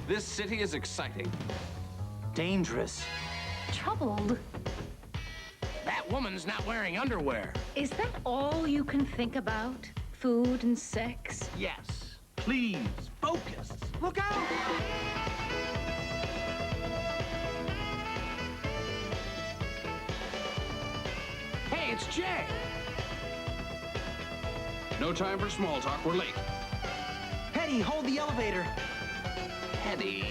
This city is exciting. Dangerous. Troubled. That woman's not wearing underwear. Is that all you can think about? Food and sex? Yes. Please, focus. Look out! Hey, it's Jay. No time for small talk. We're late. Hetty, hold the elevator. Hetty.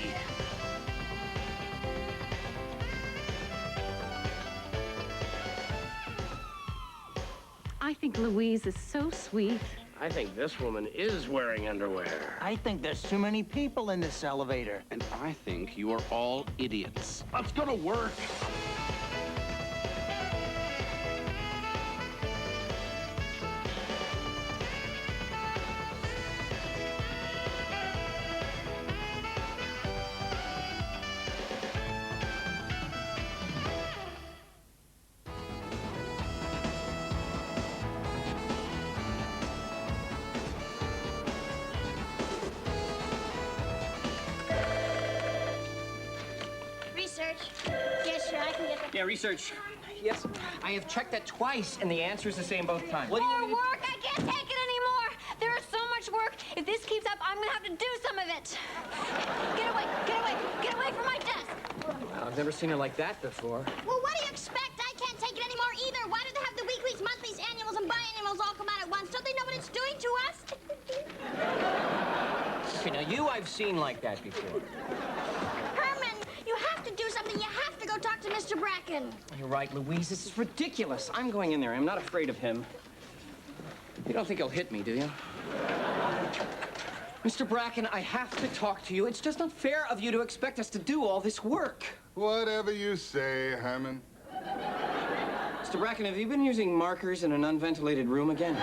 I think Louise is so sweet. I think this woman is wearing underwear. I think there's too many people in this elevator. And I think you are all idiots. Let's go to work. Research. Yes, sure, I can get that. Yeah, research. Yes, I have checked that twice, and the answer is the same both times. What do you More want me to work! I can't take it anymore! There is so much work. If this keeps up, I'm gonna have to do some of it. Get away! Get away! Get away from my desk! I've never seen her like that before. Well, what do you expect? I can't take it anymore either. Why do they have the weeklies, monthlies, annuals, and biannuals all come out at once? Don't they know what it's doing to us? Okay, now you I've seen like that before. Herman, you have to do something. You have to go talk to Mr. Bracken. You're right, Louise. This is ridiculous. I'm going in there. I'm not afraid of him. You don't think he'll hit me, do you? Mr. Bracken, I have to talk to you. It's just unfair of you to expect us to do all this work. Whatever you say, Herman. Mr. Bracken, have you been using markers in an unventilated room again?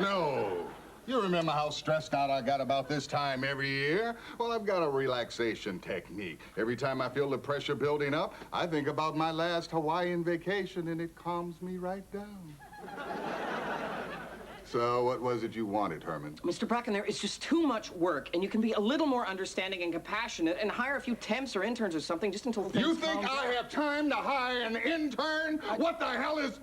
No. You remember how stressed out I got about this time every year? Well, I've got a relaxation technique. Every time I feel the pressure building up, I think about my last Hawaiian vacation, and it calms me right down. So what was it you wanted, Herman? Mr. Bracken, there is just too much work, and you can be a little more understanding and compassionate and hire a few temps or interns or something just until things You think calm I down. have time to hire an intern? What the hell is...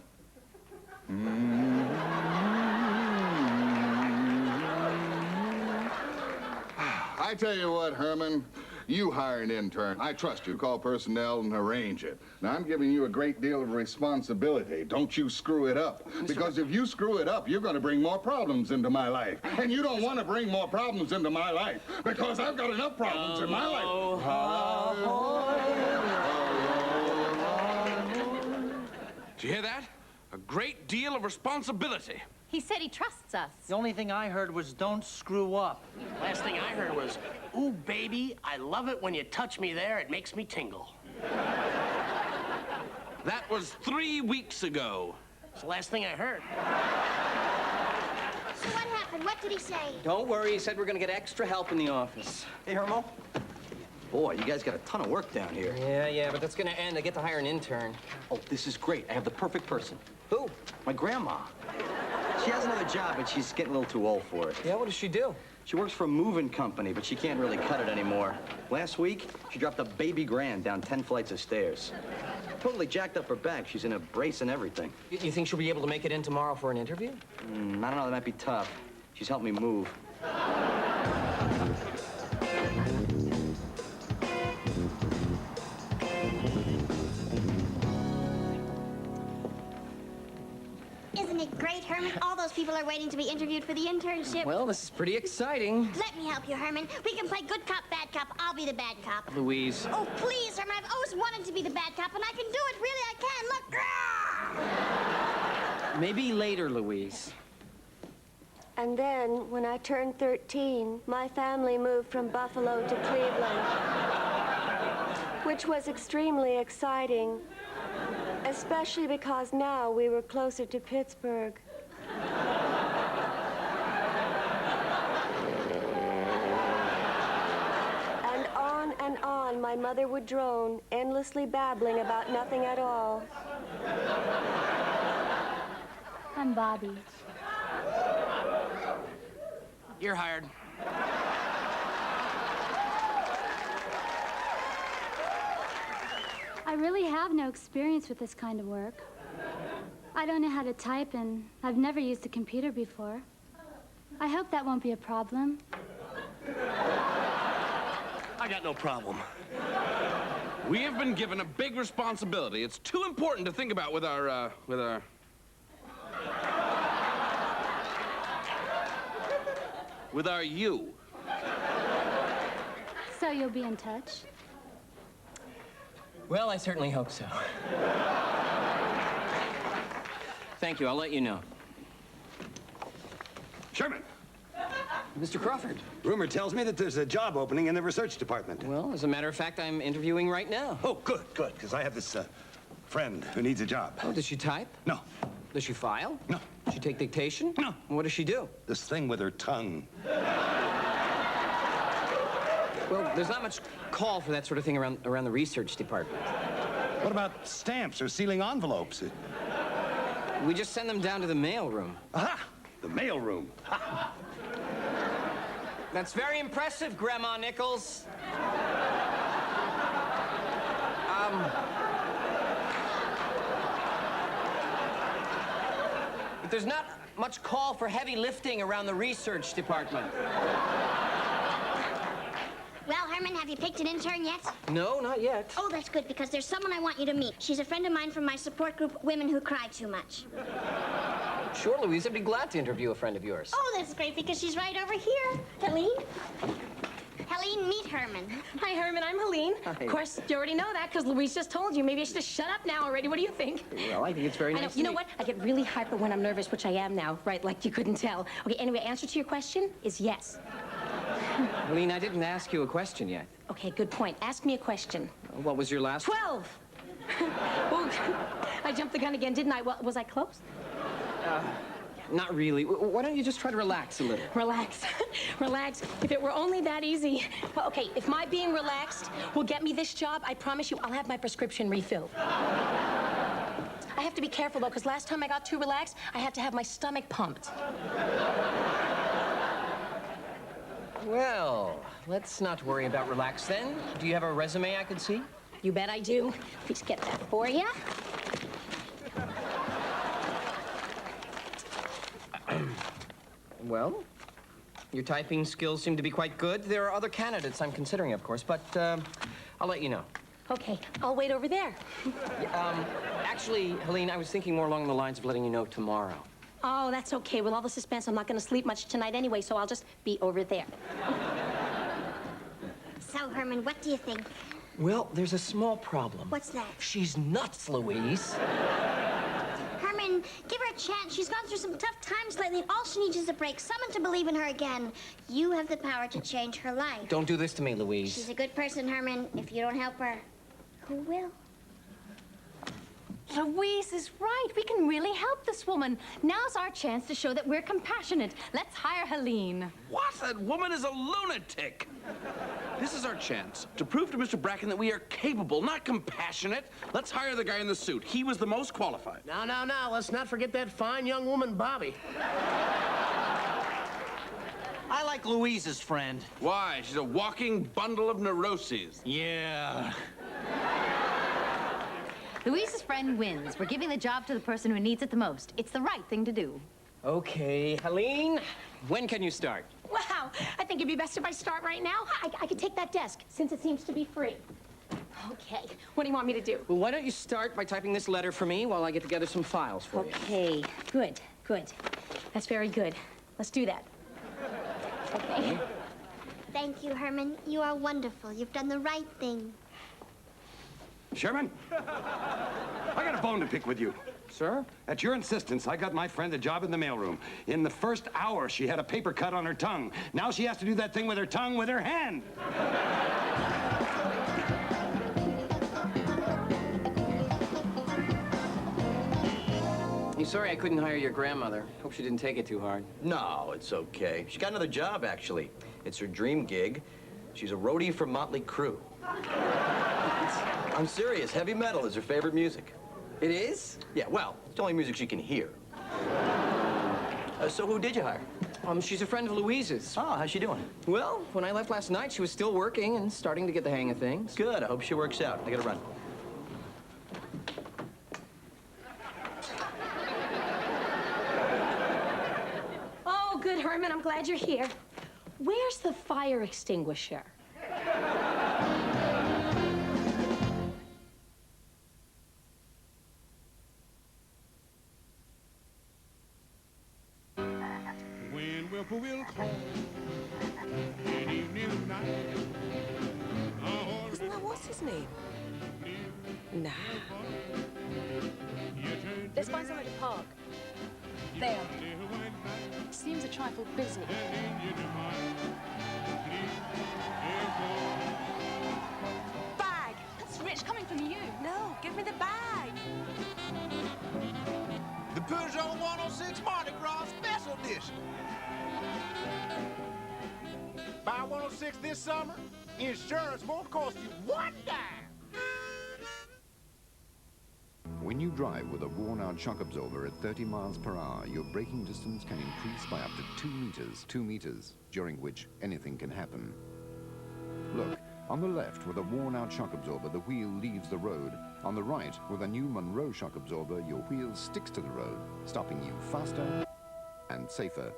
I tell you what, Herman, you hire an intern. I trust you. Call personnel and arrange it. Now, I'm giving you a great deal of responsibility. Don't you screw it up. Because if you screw it up, you're going to bring more problems into my life. And you don't want to bring more problems into my life. Because I've got enough problems in my life. Did you hear that? A great deal of responsibility. He said he trusts us. The only thing I heard was don't screw up. Last thing I heard was, ooh, baby, I love it when you touch me there. It makes me tingle. That was 3 weeks ago. It's the last thing I heard. So what happened? What did he say? Don't worry, he said we're going to get extra help in the office. Hey, Hermo. Boy, you guys got a ton of work down here. Yeah, but that's going to end. I get to hire an intern. Oh, this is great. I have the perfect person. Who? My grandma. She has another job, but she's getting a little too old for it. Yeah, what does she do? She works for a moving company, but she can't really cut it anymore. Last week, she dropped a baby grand down 10 flights of stairs. Totally jacked up her back. She's in a brace and everything. You think she'll be able to make it in tomorrow for an interview? I don't know. That might be tough. She's helped me move. Isn't it great, Herman? All those people are waiting to be interviewed for the internship. Well, this is pretty exciting. Let me help you, Herman. We can play good cop, bad cop. I'll be the bad cop. Louise. Oh, please, Herman. I've always wanted to be the bad cop, and I can do it. Really, I can. Look. Grrr! Maybe later, Louise. And then, when I turned 13, my family moved from Buffalo to Cleveland, which was extremely exciting, especially because now we were closer to Pittsburgh. And on my mother would drone, endlessly babbling about nothing at all. I'm Bobby. You're hired. I really have no experience with this kind of work. I don't know how to type, and I've never used a computer before. I hope that won't be a problem. I got no problem. We have been given a big responsibility. It's too important to think about with our you. So you'll be in touch? Well, I certainly hope so. Thank you. I'll let you know. Sherman! Mr. Crawford. Rumor tells me that there's a job opening in the research department. Well, as a matter of fact, I'm interviewing right now. Oh, good, because I have this friend who needs a job. Oh, does she type? No. Does she file? No. Does she take dictation? No. What does she do? This thing with her tongue. Well, there's not much call for that sort of thing around the research department. What about stamps or sealing envelopes? We just send them down to the mail room. Aha! The mail room. That's very impressive, Grandma Nichols. But there's not much call for heavy lifting around the research department. Well, Herman, have you picked an intern yet? No, not yet. Oh, that's good, because there's someone I want you to meet. She's a friend of mine from my support group, Women Who Cry Too Much. Sure, Louise. I'd be glad to interview a friend of yours. Oh, that's great, because she's right over here. Helene? Helene, meet Herman. Hi, Herman. I'm Helene. Hi. Of course, you already know that because Louise just told you. Maybe I should just shut up now already. What do you think? Well, I think it's very I know. nice. You know what? I get really hyper when I'm nervous, which I am now, right? Like you couldn't tell. Okay, anyway, answer to your question is yes. Helene, I didn't ask you a question yet. Okay, good point. Ask me a question. What was your last? 12! Oh, I jumped the gun again, didn't I? Well, was I close? Not really. Why don't you just try to relax a little? Relax. Relax. If it were only that easy. Well, okay, if my being relaxed will get me this job, I promise you I'll have my prescription refilled. I have to be careful, though, because last time I got too relaxed, I had to have my stomach pumped. Well, let's not worry about relax then. Do you have a resume I could see? You bet I do. Please get that for you. Well, your typing skills seem to be quite good. There are other candidates I'm considering, of course, but I'll let you know. Okay, I'll wait over there. Actually, Helene, I was thinking more along the lines of letting you know tomorrow. Oh, that's okay. With all the suspense, I'm not going to sleep much tonight anyway, so I'll just be over there. So, Herman, what do you think? Well, there's a small problem. What's that? She's nuts, Louise. Herman, give her a chance. She's gone through some tough times lately, and all she needs is a break. Someone to believe in her again. You have the power to change her life. Don't do this to me, Louise. She's a good person, Herman. If you don't help her, who will? Louise is right. We can really help this woman. Now's our chance to show that we're compassionate. Let's hire Helene. What? That woman is a lunatic. This is our chance to prove to Mr. Bracken that we are capable, not compassionate. Let's hire the guy in the suit. He was the most qualified. Now, let's not forget that fine young woman, Bobby. I like Louise's friend. Why? She's a walking bundle of neuroses. Yeah. Louise's friend wins. We're giving the job to the person who needs it the most. It's the right thing to do. Okay, Helene, when can you start? Wow, I think it'd be best if I start right now. I could take that desk, since it seems to be free. Okay, what do you want me to do? Well, why don't you start by typing this letter for me while I get together some files for you? Okay, good. That's very good. Let's do that. Okay. Thank you, Herman. You are wonderful. You've done the right thing. Sherman, I got a bone to pick with you. Sir? At your insistence, I got my friend a job in the mailroom. In the first hour, she had a paper cut on her tongue. Now she has to do that thing with her tongue with her hand. I'm sorry I couldn't hire your grandmother. Hope she didn't take it too hard. No, it's okay. She got another job, actually. It's her dream gig. She's a roadie for Motley Crue. I'm serious. Heavy metal is her favorite music. It is? Yeah, well, it's the only music she can hear. So who did you hire? She's a friend of Louise's. Oh, how's she doing? Well, when I left last night, she was still working and starting to get the hang of things. Good. I hope she works out. I gotta run. Herman, I'm glad you're here. Where's the fire extinguisher? When Whippoorwill calls in evening and night. Isn't that what's his name? Nah. Let's find somewhere to park. There. Seems a trifle busy. Bag! That's rich coming from you. No, give me the bag. The Peugeot 106 Mardi Gras Special Edition. Buy 106 this summer, insurance won't cost you one dime. When you drive with a worn-out shock absorber at 30 miles per hour, your braking distance can increase by up to 2 meters, during which anything can happen. Look, on the left with a worn-out shock absorber, the wheel leaves the road. On the right, with a new Monroe shock absorber, your wheel sticks to the road, stopping you faster and safer.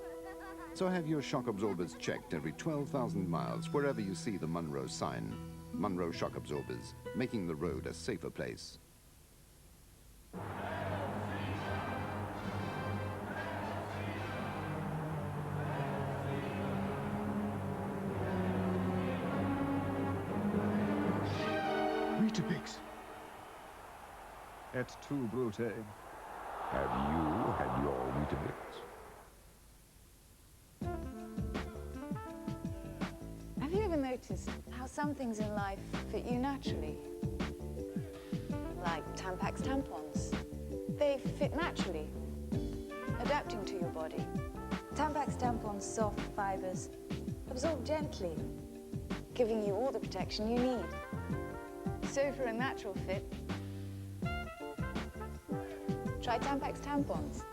So have your shock absorbers checked every 12,000 miles, wherever you see the Monroe sign. Monroe shock absorbers, making the road a safer place. Weetabix. That's too brute. Have you had your Weetabix? Have you ever noticed how some things in life fit you naturally? Like Tampax tampons. They fit naturally, adapting to your body. Tampax tampons' soft fibers absorb gently, giving you all the protection you need. So for a natural fit, try Tampax tampons.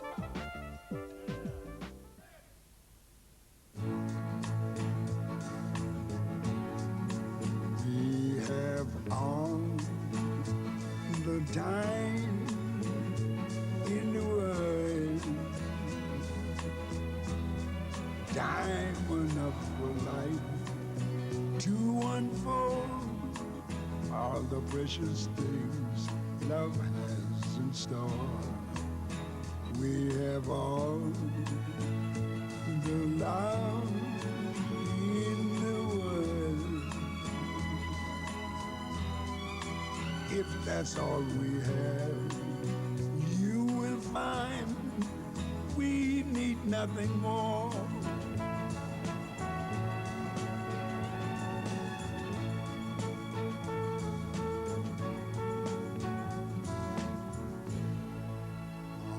We have all the time in the world, time enough for life to unfold all the precious things love has in store. We have all the love in the world. If that's all we have, you will find we need nothing more.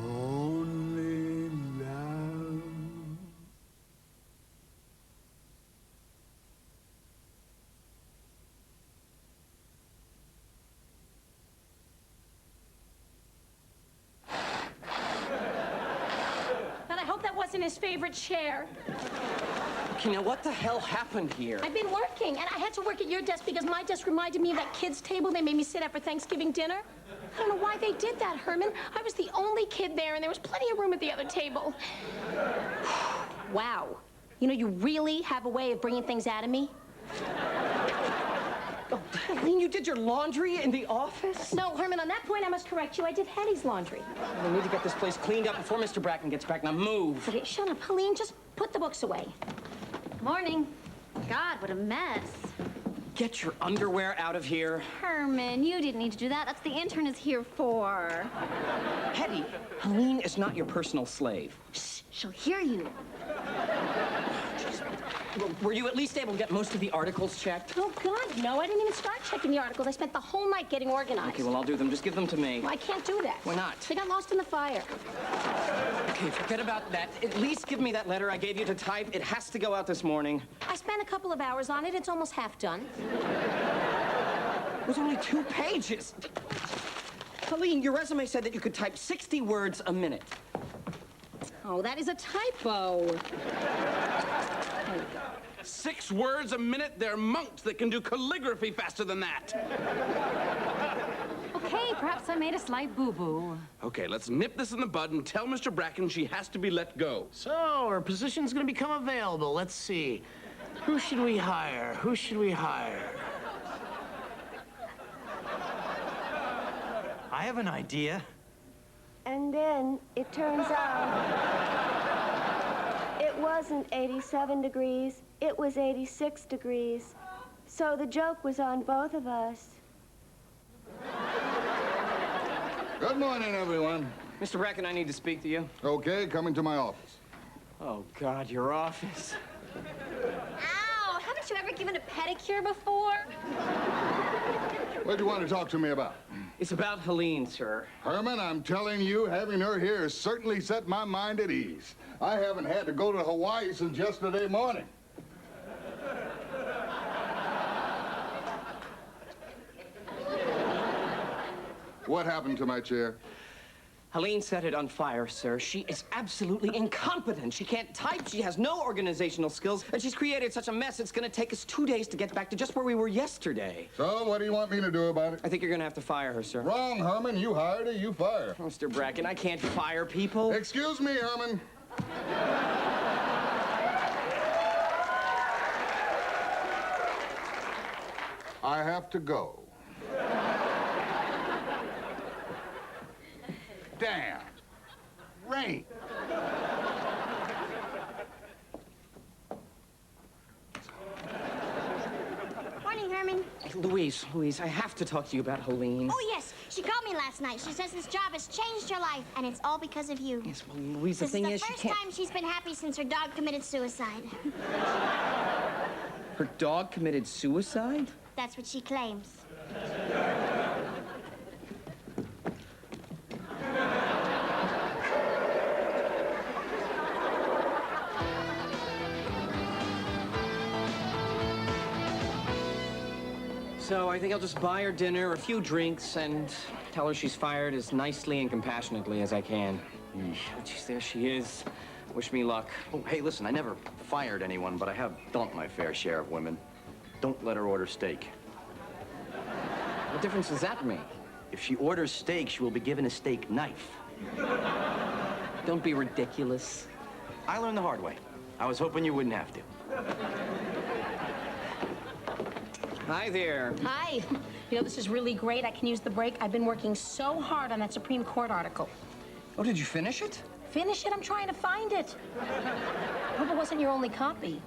Only love. And I hope that wasn't his favorite chair. Okay, now what the hell happened here? I've been working, and I had to work at your desk because my desk reminded me of that kid's table they made me sit at for Thanksgiving dinner. I don't know why they did that, Herman. I was the only kid there, and there was plenty of room at the other table. Wow. You know, you really have a way of bringing things out of me. Oh, Eileen, you did your laundry in the office? No, Herman, on that point, I must correct you. I did Hetty's laundry. We need to get this place cleaned up before Mr. Bracken gets back. Now move. Okay, shut up, Helene. Just put the books away. Morning. God, what a mess. Get your underwear out of here. Herman, you didn't need to do that. That's the intern is here for. Hetty, Helene is not your personal slave. Shh, she'll hear you. Were you at least able to get most of the articles checked? Oh, God, no. I didn't even start checking the articles. I spent the whole night getting organized. Okay, well, I'll do them. Just give them to me. Well, I can't do that. Why not? They got lost in the fire. Okay, forget about that. At least give me that letter I gave you to type. It has to go out this morning. I spent a couple of hours on it. It's almost half done. It was only 2 pages. Helene, your resume said that you could type 60 words a minute. Oh, that is a typo. There you go. 6 words a minute? They're monks that can do calligraphy faster than that. Okay, perhaps I made a slight boo-boo. Okay, let's nip this in the bud and tell Mr. Bracken she has to be let go. So, her position's gonna become available. Let's see. Who should we hire? Who should we hire? I have an idea. And then it turns out it wasn't 87 degrees, it was 86 degrees. So the joke was on both of us. Good morning, everyone. Mr. Bracken, I need to speak to you. Okay, come into my office. Oh, God, your office. Ow! Haven't you ever given a pedicure before? What do you want to talk to me about? It's about Helene, sir. Herman, I'm telling you, having her here has certainly set my mind at ease. I haven't had to go to Hawaii since yesterday morning. What happened to my chair? Helene set it on fire, sir. She is absolutely incompetent. She can't type, she has no organizational skills, and she's created such a mess, it's gonna take us 2 days to get back to just where we were yesterday. So, what do you want me to do about it? I think you're gonna have to fire her, sir. Wrong, Herman. You hired her, you fire. Mr. Bracken, I can't fire people. Excuse me, Herman. I have to go. Damn. Rain. Morning, Herman. Hey, Louise, I have to talk to you about Helene. Oh, yes. She called me last night. She says this job has changed her life, and it's all because of you. Yes, well, Louise, the thing is, This is the first time she's been happy since her dog committed suicide. Her dog committed suicide? That's what she claims. So I think I'll just buy her dinner, a few drinks, and tell her she's fired as nicely and compassionately as I can. Geez, there she is. Wish me luck. Oh, hey, listen, I never fired anyone, but I have dumped my fair share of women. Don't let her order steak. What difference does that make? If she orders steak, she will be given a steak knife. Don't be ridiculous. I learned the hard way. I was hoping you wouldn't have to. Hi there. Hi. You know, this is really great. I can use the break. I've been working so hard on that Supreme Court article. Oh, did you finish it? Finish it? I'm trying to find it. I hope it wasn't your only copy.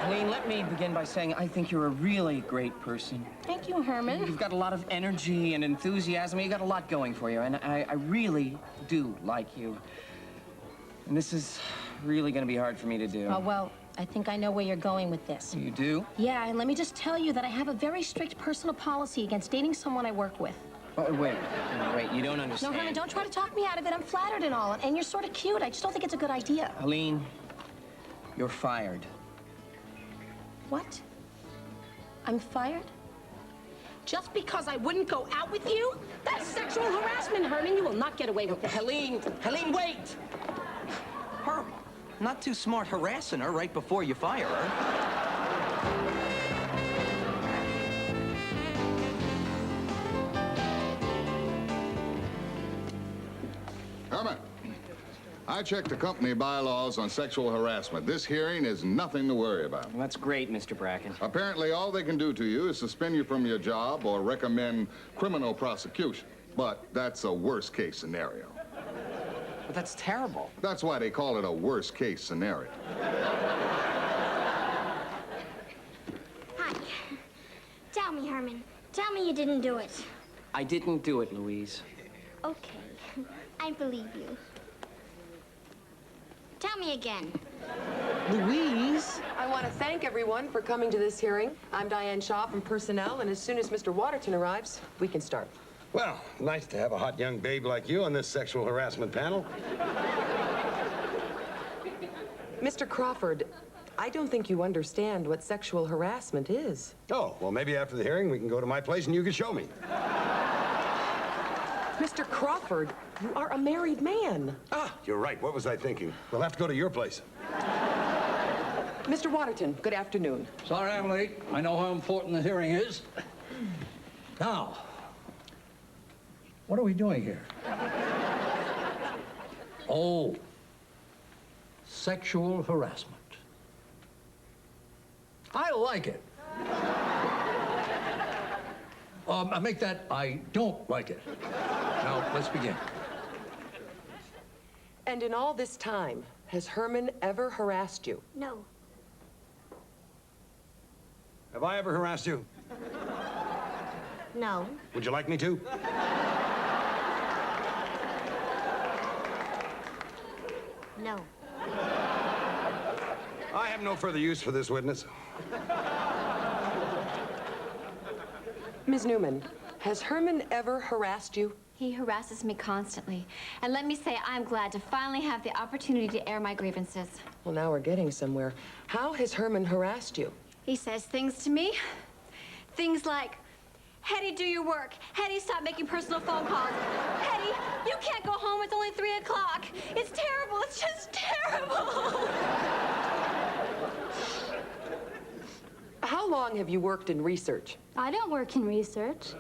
Helene, let me begin by saying I think you're a really great person. Thank you, Herman. You've got a lot of energy and enthusiasm. You've got a lot going for you, and I really do like you. And this is really going to be hard for me to do. Oh, well, I think I know where you're going with this. You do? Yeah, and let me just tell you that I have a very strict personal policy against dating someone I work with. Oh, wait, you don't understand. No, Herman, don't try to talk me out of it. I'm flattered and all, and you're sort of cute. I just don't think it's a good idea. Helene, you're fired. What? I'm fired? Just because I wouldn't go out with you? That's sexual harassment, Herman. You will not get away with it. Helene, wait! Herman, not too smart harassing her right before you fire her. Herman, I checked the company bylaws on sexual harassment. This hearing is nothing to worry about. Well, that's great, Mr. Bracken. Apparently, all they can do to you is suspend you from your job or recommend criminal prosecution. But that's a worst-case scenario. But that's terrible. That's why they call it a worst-case scenario. Hi. Tell me, Herman. Tell me you didn't do it. I didn't do it, Louise. Okay. I believe you. Tell me again. Louise? I want to thank everyone for coming to this hearing. I'm Diane Shaw from Personnel, and as soon as Mr. Waterton arrives, we can start. Well, nice to have a hot young babe like you on this sexual harassment panel. Mr. Crawford, I don't think you understand what sexual harassment is. Oh, well, maybe after the hearing we can go to my place and you can show me. Mr. Crawford, you are a married man. Ah, you're right. What was I thinking? We'll have to go to your place. Mr. Waterton, good afternoon. Sorry I'm late. I know how important the hearing is. Now, what are we doing here? Oh, sexual harassment. I like it. I make that I don't like it. Now, let's begin. And in all this time, has Herman ever harassed you? No. Have I ever harassed you? No. Would you like me to? No. I have no further use for this witness. Ms. Newman, has Herman ever harassed you? He harasses me constantly. And let me say, I'm glad to finally have the opportunity to air my grievances. Well, now we're getting somewhere. How has Herman harassed you? He says things to me. Things like, Hetty, do your work. Hetty, stop making personal phone calls. Hetty, you can't go home. It's only 3 o'clock. It's terrible. It's just terrible. How long have you worked in research? I don't work in research.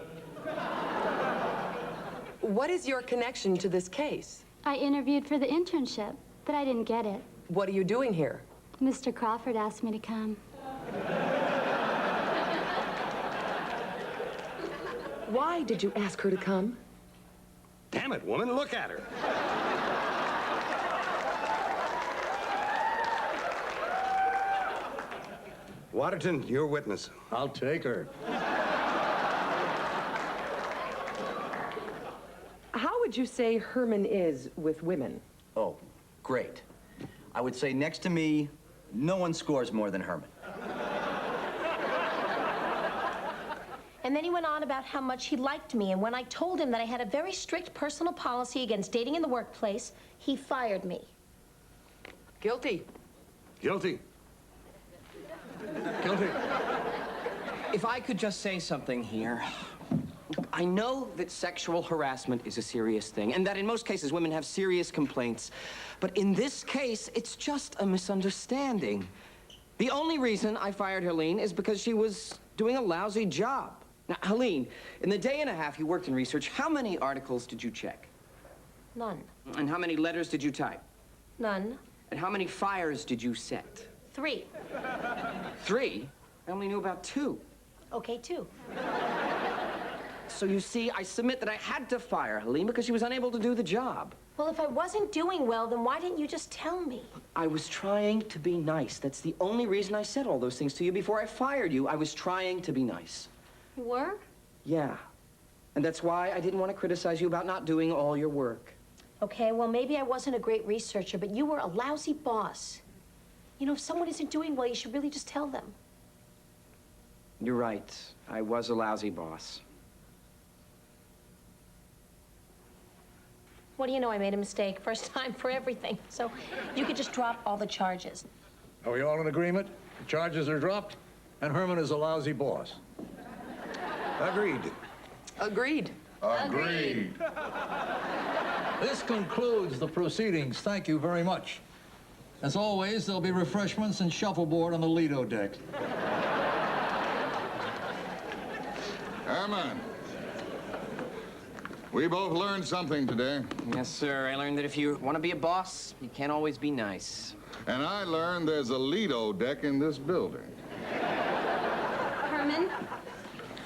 What is your connection to this case? I interviewed for the internship, but I didn't get it. What are you doing here? Mr. Crawford asked me to come. Why did you ask her to come? Damn it, woman, look at her. Waterton, your witness. I'll take her. How would you say Herman is with women? Oh, great. I would say next to me, no one scores more than Herman. And then he went on about how much he liked me, and when I told him that I had a very strict personal policy against dating in the workplace, he fired me. Guilty. Guilty. Guilty. If I could just say something here. I know that sexual harassment is a serious thing, and that in most cases women have serious complaints. But in this case, it's just a misunderstanding. The only reason I fired Helene is because she was doing a lousy job. Now, Helene, in the day and a half you worked in research, how many articles did you check? None. And how many letters did you type? None. And how many fires did you set? 3. 3? I only knew about 2. Okay, 2. So you see, I submit that I had to fire Helene because she was unable to do the job. Well, if I wasn't doing well, then why didn't you just tell me? I was trying to be nice. That's the only reason I said all those things to you before I fired you. I was trying to be nice. You were? Yeah. And that's why I didn't want to criticize you about not doing all your work. Okay, well, maybe I wasn't a great researcher, but you were a lousy boss. You know, if someone isn't doing well, you should really just tell them. You're right. I was a lousy boss. What do you know? I made a mistake. First time for everything. So you could just drop all the charges. Are we all in agreement? The charges are dropped, and Herman is a lousy boss. Agreed. Agreed. Agreed. This concludes the proceedings. Thank you very much. As always, there'll be refreshments and shuffleboard on the Lido deck. Herman, we both learned something today. Yes, sir. I learned that if you want to be a boss, you can't always be nice. And I learned there's a Lido deck in this building. Herman,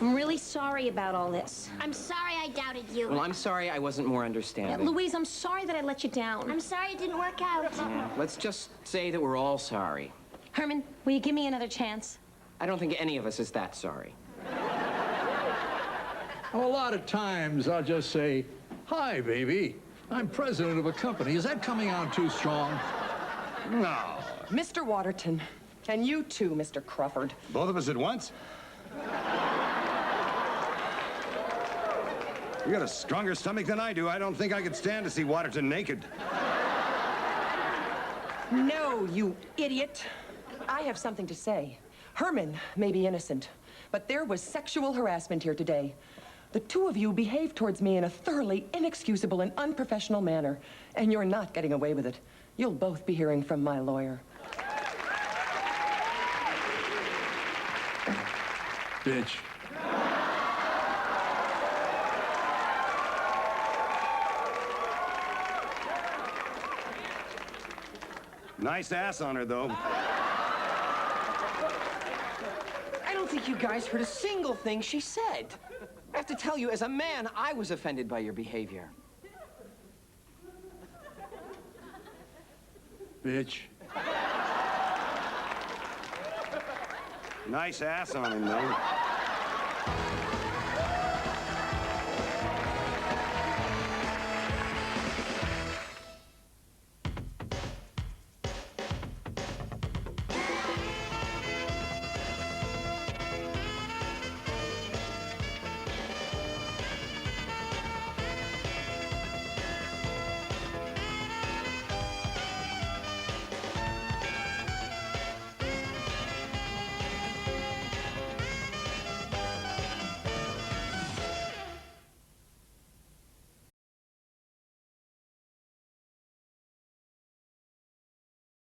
I'm really sorry about all this. I'm sorry I doubted you. Well, I'm sorry I wasn't more understanding. Louise, I'm sorry that I let you down. I'm sorry it didn't work out. Yeah, let's just say that we're all sorry. Herman, will you give me another chance? I don't think any of us is that sorry. Well, a lot of times I'll just say, "Hi, baby. I'm president of a company." Is that coming on too strong? No. Mr. Waterton, and you too, Mr. Crawford. Both of us at once? You got a stronger stomach than I do. I don't think I could stand to see Waterton naked. No, you idiot. I have something to say. Herman may be innocent, but there was sexual harassment here today. The two of you behaved towards me in a thoroughly inexcusable and unprofessional manner, and you're not getting away with it. You'll both be hearing from my lawyer. Bitch. Nice ass on her, though. I don't think you guys heard a single thing she said. I have to tell you, as a man, I was offended by your behavior. Bitch. Nice ass on him, though.